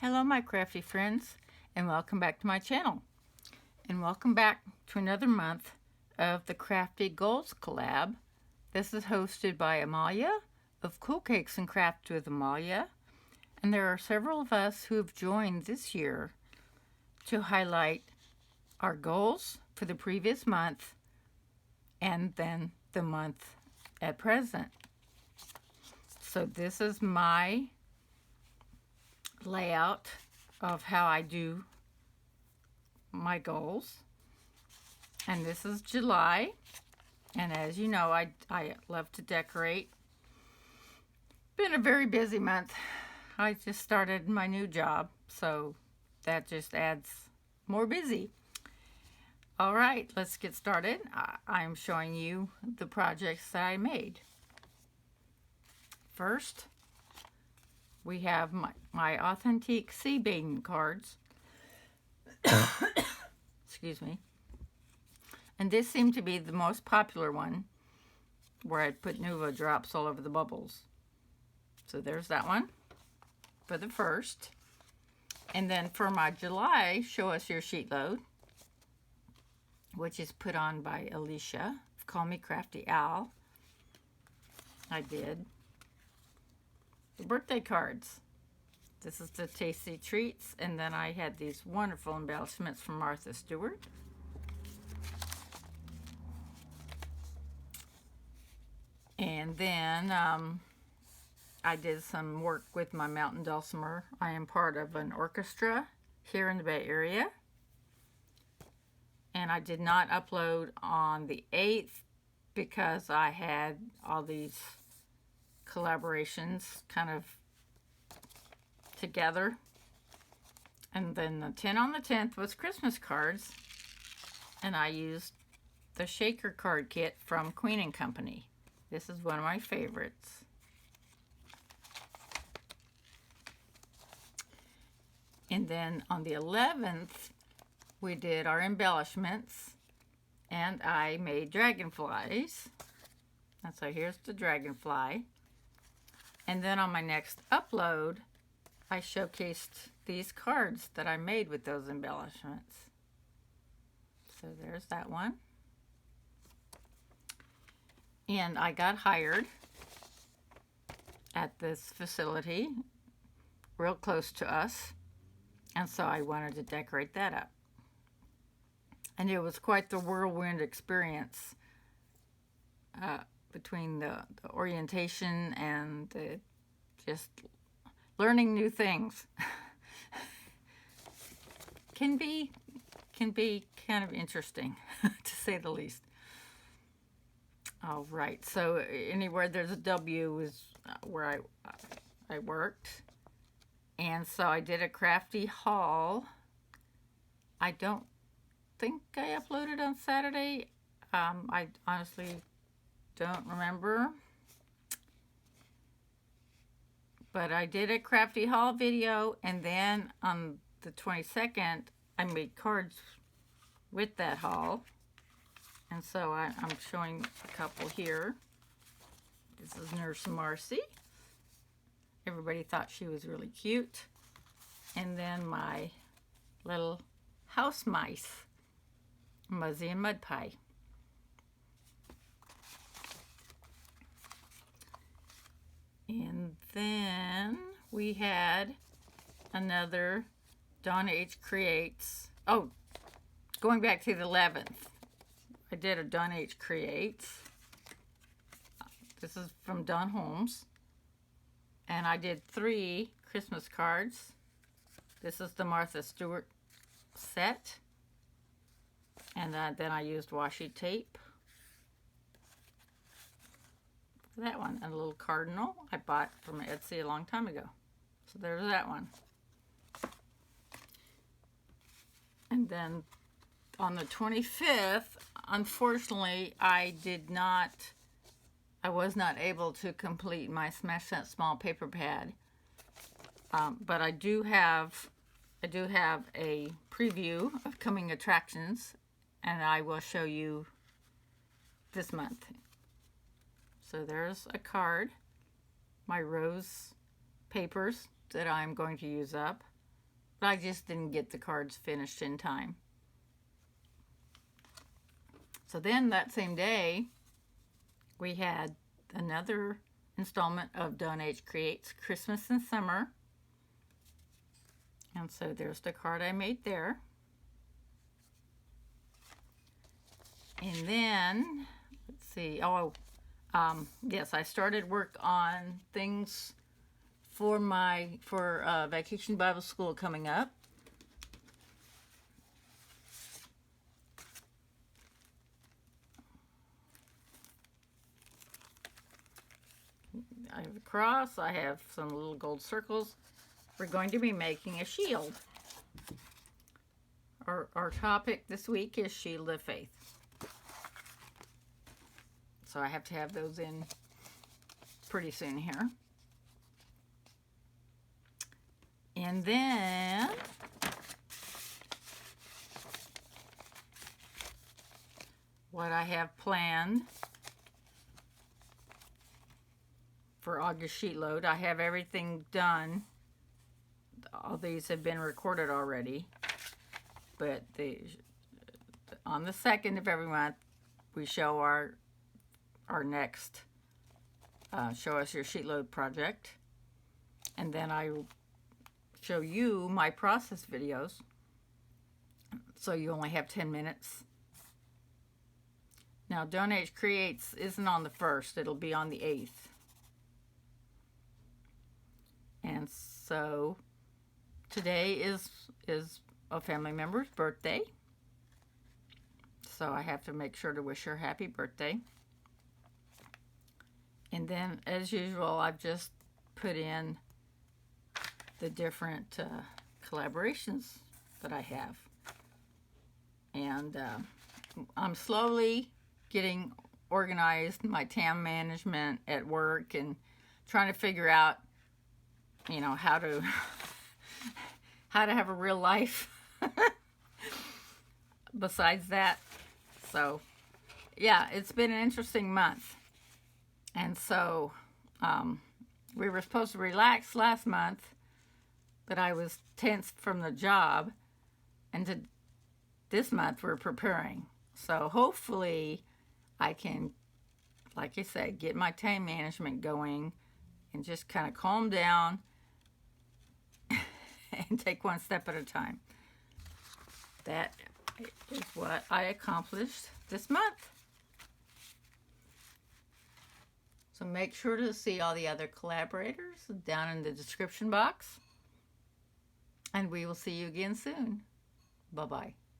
Hello my crafty friends, and welcome back to my channel. And welcome back to another month of the Crafty Goals Collab. This is hosted by Amalia of Cool Cakes and Craft with Amalia. And there are several of us who have joined this year to highlight our goals for the previous month and then the month at present. So this is my layout of how I do my goals, and this is July, and as you know, I love to decorate. Been a very busy month. I just started my new job, so that just adds more busy. All right, let's get started. I'm showing you the projects that I made. First, we have my authentic sea bathing cards. Excuse me. And this seemed to be the most popular one, where I put Nuva drops all over the bubbles. So there's that one for the first. And then for my July, Show Us Your Sheetload, which is put on by Alicia. Call me Crafty Haul. I did the birthday cards. This is the tasty treats, and then I had these wonderful embellishments from Martha Stewart. And then I did some work with my mountain dulcimer. I am part of an orchestra here in the Bay Area, and I did not upload on the 8th because I had all these collaborations kind of together. And then the 10 on the 10th was Christmas cards, and I used the shaker card kit from Queen & Company. This is one of my favorites. And then on the 11th we did our embellishments, and I made dragonflies. And so here's the dragonfly. And then on my next upload, I showcased these cards that I made with those embellishments. So there's that one. And I got hired at this facility real close to us, and so I wanted to decorate that up. And it was quite the whirlwind experience between the orientation and just learning new things. can be kind of interesting to say the least. All right, so anywhere there's a W is where I worked. And so I did a crafty haul. I don't think I uploaded on Saturday. I honestly don't remember. But I did a crafty haul video, and then on the 22nd, I made cards with that haul. And so I'm showing a couple here. This is Nurse Marcy. Everybody thought she was really cute. And then my little house mice, Muzzy and Mud Pie. And then we had another Dawn H Creates. Oh, going back to the 11th, I did a Dawn H Creates. This is from Dawn Holmes. And I did 3 Christmas cards. This is the Martha Stewart set. And then I used washi tape for that one. And a little cardinal I bought from Etsy a long time ago. So there's that one. And then on the 25th, unfortunately, I was not able to complete my Smash That Small paper pad. But I do have a preview of coming attractions, and I will show you this month. So there's a card, my rose papers that I'm going to use up. but I just didn't get the cards finished in time. So then that same day, we had another installment of Don H Creates Christmas and Summer. And so there's the card I made there. And then, let's see, yes, I started work on things for Vacation Bible School coming up. I have a cross, I have some little gold circles. We're going to be making a shield. Our topic this week is Shield of Faith. So I have to have those in pretty soon here. And then what I have planned for August Sheetload, I have everything done. All these have been recorded already, but on the 2nd of every month, we show our next Show Us Your Sheetload project, and then I show you my process videos, so you only have 10 minutes. Now, Don H Creates isn't on the 1st, it'll be on the 8th. And so today is a family member's birthday, so I have to make sure to wish her happy birthday. And then, as usual, I've just put in the different collaborations that I have. And I'm slowly getting organized, my time management at work, and trying to figure out, you know, how to have a real life besides that. So yeah, it's been an interesting month. And so we were supposed to relax last month, but I was tense from the job, and this month we're preparing. So hopefully I can, like I said, get my time management going and just kind of calm down and take one step at a time. That is what I accomplished this month. So make sure to see all the other collaborators down in the description box. And we will see you again soon. Bye-bye.